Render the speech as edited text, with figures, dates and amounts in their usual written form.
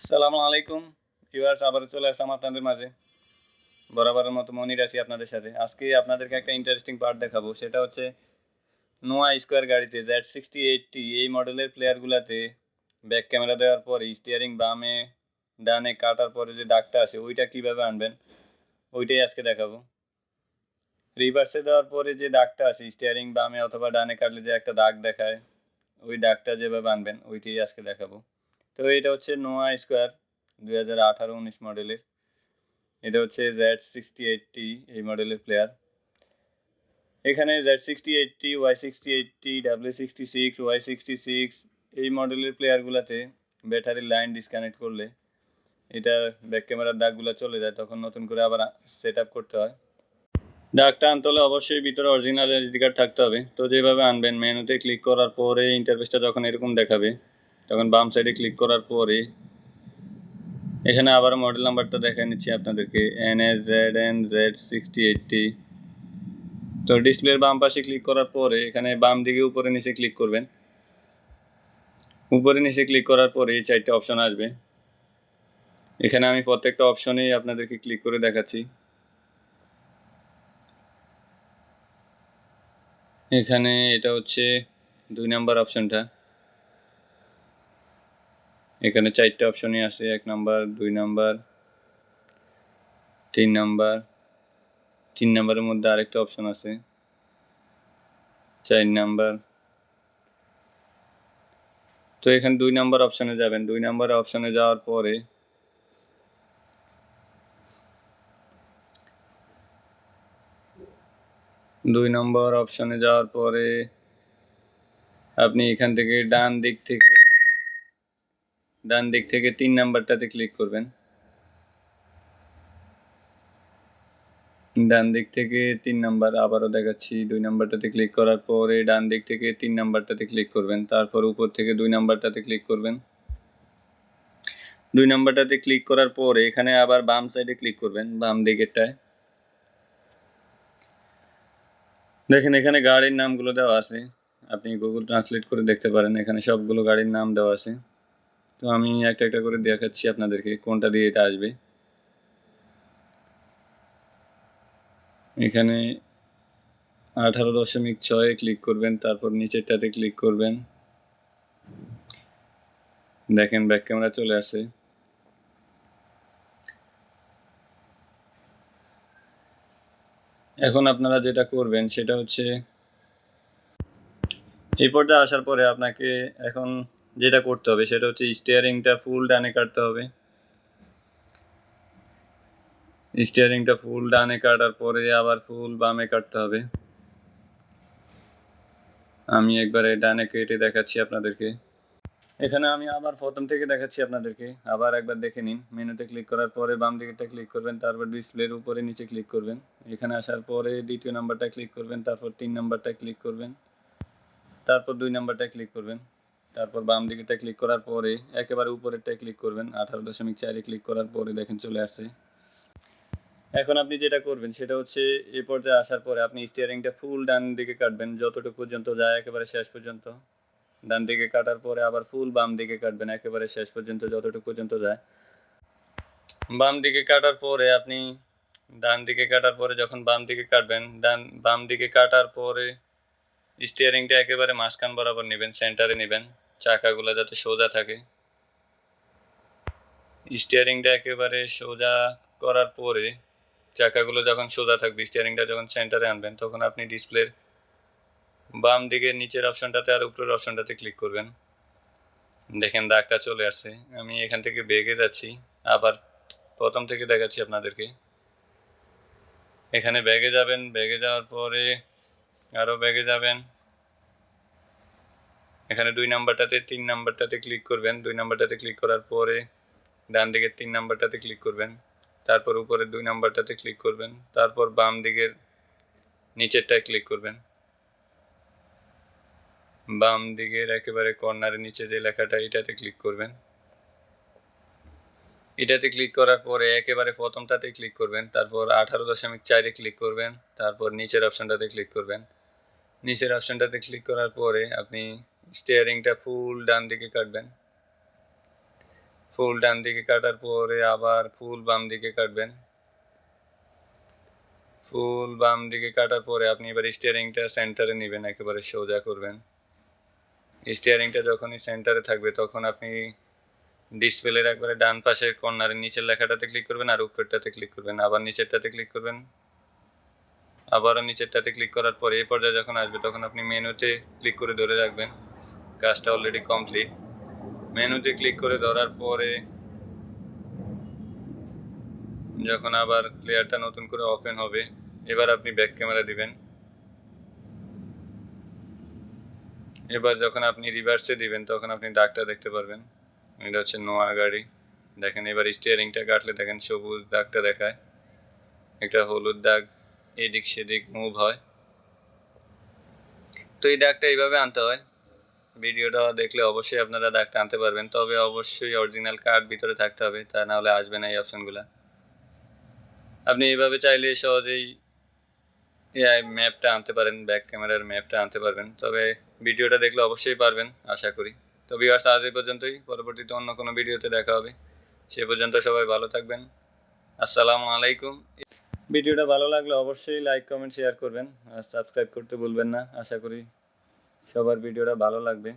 আসসালামু আলাইকুম। ভিউয়ার্স, আবারও চলে আসলাম আপনাদের মাঝে। বরাবরের মতো মনির আছি আপনাদের সাথে। আজকে আপনাদেরকে একটা ইন্টারেস্টিং পার্ট দেখাবো। সেটা হচ্ছে নোয়া স্কোয়ার গাড়িতে Z6080 এই মডেলের প্লেয়ারগুলাতে ব্যাক ক্যামেরা দেওয়ার পরে স্টিয়ারিং বামে ডানে কাটার পরে যে দাগটা আসে ওইটা কীভাবে আনবেন ওইটাই আজকে দেখাবো। রিভার্সে দেওয়ার পরে যে দাগটা আসে স্টিয়ারিং বামে অথবা ডানে কাটলে যে একটা দাগ দেখায় ওই দাগটা যেভাবে আনবেন ওইটাই আজকে দেখাবো। তো এটা হচ্ছে নোয়া স্কোয়ার 2018-19 মডেলের। এটা হচ্ছে Z6080 এই মডেলের প্লেয়ার। এখানে Z6080, Y6080, W66, Y66 এই মডেলের প্লেয়ারগুলোতে ব্যাটারির লাইন ডিসকানেক্ট করলে এটা ব্যাক ক্যামেরার দাগগুলো চলে যায়, তখন নতুন করে আবার সেট আপ করতে হয়। দাগটা আনতে হলে অবশ্যই ভিতরে অরিজিনাল এসডি কার্ড থাকতে হবে। তো যেভাবে আনবেন, মেনুতে ক্লিক করার পরে ইন্টারফেসটা যখন এরকম দেখাবে তখন বাম সাইডে ক্লিক করার পরে এখানে আবার মডেল নাম্বারটা দেখাই নিচ্ছি আপনাদেরকে, NSZNZ6080। তো ডিসপ্লের বাম পাশে ক্লিক করার পরে এখানে বাম দিকে উপরে নিচে ক্লিক করবেন। উপরে নিচে ক্লিক করার পরে এই 4টা অপশন আসবে। এখানে আমি প্রত্যেকটা অপশনেই আপনাদেরকে ক্লিক করে দেখাচ্ছি। এখানে এটা হচ্ছে 2 নাম্বার অপশনটা। এখানে 4টা অপশনই আছে, 1 নাম্বার, 2 নাম্বার, 3 নাম্বার। 3 নাম্বারের মধ্যে আরেকটা অপশন আছে 4 নাম্বার। তো এখানে 2 নাম্বার অপশনে যাবেন। 2 নাম্বার অপশনে যাওয়ার পরে 2 নম্বর অপশনে যাওয়ার পরে আপনি এখান থেকে ডান দিক থেকে 3 নাম্বারটাতে ক্লিক করবেন। ডান দিক থেকে 3 নাম্বার, আবারও দেখাচ্ছি। 2 নাম্বারটাতে ক্লিক করার পরে ডান দিক থেকে 3 নাম্বারটাতে ক্লিক করবেন। তারপর উপর থেকে 2 নাম্বারটাতে ক্লিক করবেন। 2 নাম্বারটাতে ক্লিক করার পরে এখানে আবার বাম সাইডে ক্লিক করবেন, বাম দিকেরটায়। দেখেন এখানে গাড়ির নামগুলো দেওয়া আছে, আপনি গুগল ট্রান্সলেট করে দেখতে পারেন। এখানে সবগুলো গাড়ির নাম দেওয়া আছে। তো আমি একটা একটা করে দেখাচ্ছি আপনাদেরকে কোনটা দিয়ে এটা আসবে। এখানে 18.6 ক্লিক করবেন, তারপর নিচেরটাতে ক্লিক করবেন। দেখেন ব্যাক ক্যামেরা চলে আসে। এখন আপনারা যেটা করবেন সেটা হচ্ছে এই পর্যায়ে আসার পরে আপনাকে এখন যেটা করতে হবে সেটা হচ্ছে স্টিয়ারিংটা ফুল ডানে কাটতে হবে। স্টিয়ারিংটা ফুল ডানে কাটার পরে আবার ফুল বামে কাটতে হবে। আমি একবারে ডানে কেটে দেখাচ্ছি আপনাদেরকে। এখানে আমি আবার প্রথম থেকে দেখাচ্ছি আপনাদেরকে, আবার একবার দেখে নিন। মেনুতে ক্লিক করার পরে বাম দিকেরটা ক্লিক করবেন, তারপর ডিসপ্লের উপরে নিচে ক্লিক করবেন। এখানে আসার পরে দ্বিতীয় নাম্বারটা ক্লিক করবেন, তারপর 3 নাম্বারটা ক্লিক করবেন, তারপর 2 নাম্বারটা ক্লিক করবেন। তারপর বাম দিকেরটা ক্লিক করার পরে একেবারে উপরেরটায় ক্লিক করবেন। 18.4 ক্লিক করার পরে দেখেন চলে আসছে। এখন আপনি যেটা করবেন সেটা হচ্ছে এই পর্যায়ে আসার পরে আপনি স্টিয়ারিংটা ফুল ডান দিকে কাটবেন, যতটুকু পর্যন্ত যায় একেবারে শেষ পর্যন্ত। ডান দিকে কাটার পরে আবার ফুল বাম দিকে কাটবেন, একেবারে শেষ পর্যন্ত যতটুকু পর্যন্ত যায়। বাম দিকে কাটার পরে আপনি ডান দিকে কাটার পরে যখন বাম দিকে কাটবেন, বাম দিকে কাটার পরে স্টিয়ারিংটা একেবারে মাঝখান বরাবর নেবেন, সেন্টারে নেবেন, চাকাগুলো যাতে সোজা থাকে। স্টিয়ারিংটা একেবারে সোজা করার পরে চাকাগুলো যখন সোজা থাকবে, স্টিয়ারিংটা যখন সেন্টারে আনবেন, তখন আপনি ডিসপ্লের বাম দিকের নিচের অপশনটাতে আর উপরের অপশনটাতে ক্লিক করবেন। দেখেন দাগটা চলে আসছে। আমি এখান থেকে বেগে যাচ্ছি, আবার প্রথম থেকে দেখাচ্ছি আপনাদেরকে। এখানে ব্যাগে যাবেন, ব্যাগে যাওয়ার পরে আরও ব্যাগে যাবেন। এখানে 2 নাম্বারটাতে 3 নাম্বারটাতে ক্লিক করবেন। 2 নাম্বারটাতে ক্লিক করার পরে ডান দিকের 3 নাম্বারটাতে ক্লিক করবেন, তারপর উপরের 2 নাম্বারটাতে ক্লিক করবেন, তারপর বাম দিকের নিচেরটায় ক্লিক করবেন। বাম দিকের একেবারে কর্নারের নিচে যে লেখাটা এটাতে ক্লিক করবেন। এটাতে ক্লিক করার পরে একেবারে প্রথমটাতে ক্লিক করবেন, তারপর 18.4 ক্লিক করবেন, তারপর নিচের অপশনটাতে ক্লিক করবেন। নিচের অপশনটাতে ক্লিক করার পরে আপনি স্টিয়ারিংটা ফুল ডান দিকে কাটবেন। ফুল ডান দিকে কাটার পরে আবার ফুল বাম দিকে কাটবেন। ফুল বাম দিকে কাটার পরে আপনি এবার স্টিয়ারিংটা সেন্টারে নেবেন, একেবারে সোজা করবেন। স্টিয়ারিংটা যখনই সেন্টারে থাকবে তখন আপনি ডিসপ্লের একবারে ডান পাশের কর্নারের নিচের লেখাটাতে ক্লিক করবেন আর উপরেরটাতে ক্লিক করবেন, আবার নিচেরটাতে ক্লিক করবেন, আবারও নিচেরটাতে ক্লিক করার পরে এই পর্যায়ে যখন আসবে তখন আপনি মেনুতে ক্লিক করে ধরে রাখবেন। কাজটা অলরেডি কমপ্লিট। মেনুতে ক্লিক করে ধরার পরে যখন আবার প্লেয়ারটা নতুন করে ওপেন হবে, এবার আপনি ব্যাক ক্যামেরা দিবেন। এবার যখন আপনি রিভার্সে দিবেন তখন আপনি দাগটা দেখতে পারবেন, এটা হচ্ছে নোয়া গাড়ি। দেখেন এবার স্টিয়ারিংটা কাটলে দেখেন সবুজ দাগটা দেখায়, একটা হলুদ দাগ এদিক সেদিক মুভ হয়। তো এই দাগটা এইভাবে আনতে হয়। ভিডিওটা দেখলে অবশ্যই আপনারা দাগটা আনতে পারবেন, তবে অবশ্যই অরিজিনাল কার্ড ভিতরে থাকতে হবে, তা না হলে আসবে না এই অপশনগুলো। আপনি এইভাবে চাইলে সহজেই এআই ম্যাপটা আনতে পারেন, ব্যাক ক্যামেরার ম্যাপটা আনতে পারবেন, তবে ভিডিওটা দেখলে অবশ্যই পারবেন আশা করি। তো ভিউয়ার্স, আজ এই পর্যন্তই, পরবর্তীতে অন্য কোনো ভিডিওতে দেখা হবে। সে পর্যন্ত সবাই ভালো থাকবেন। আসসালামু আলাইকুম। ভিডিওটা ভালো লাগলে অবশ্যই লাইক কমেন্ট শেয়ার করবেন আর সাবস্ক্রাইব করতে ভুলবেন না। আশা করি সবার ভিডিওটা ভালো লাগবে।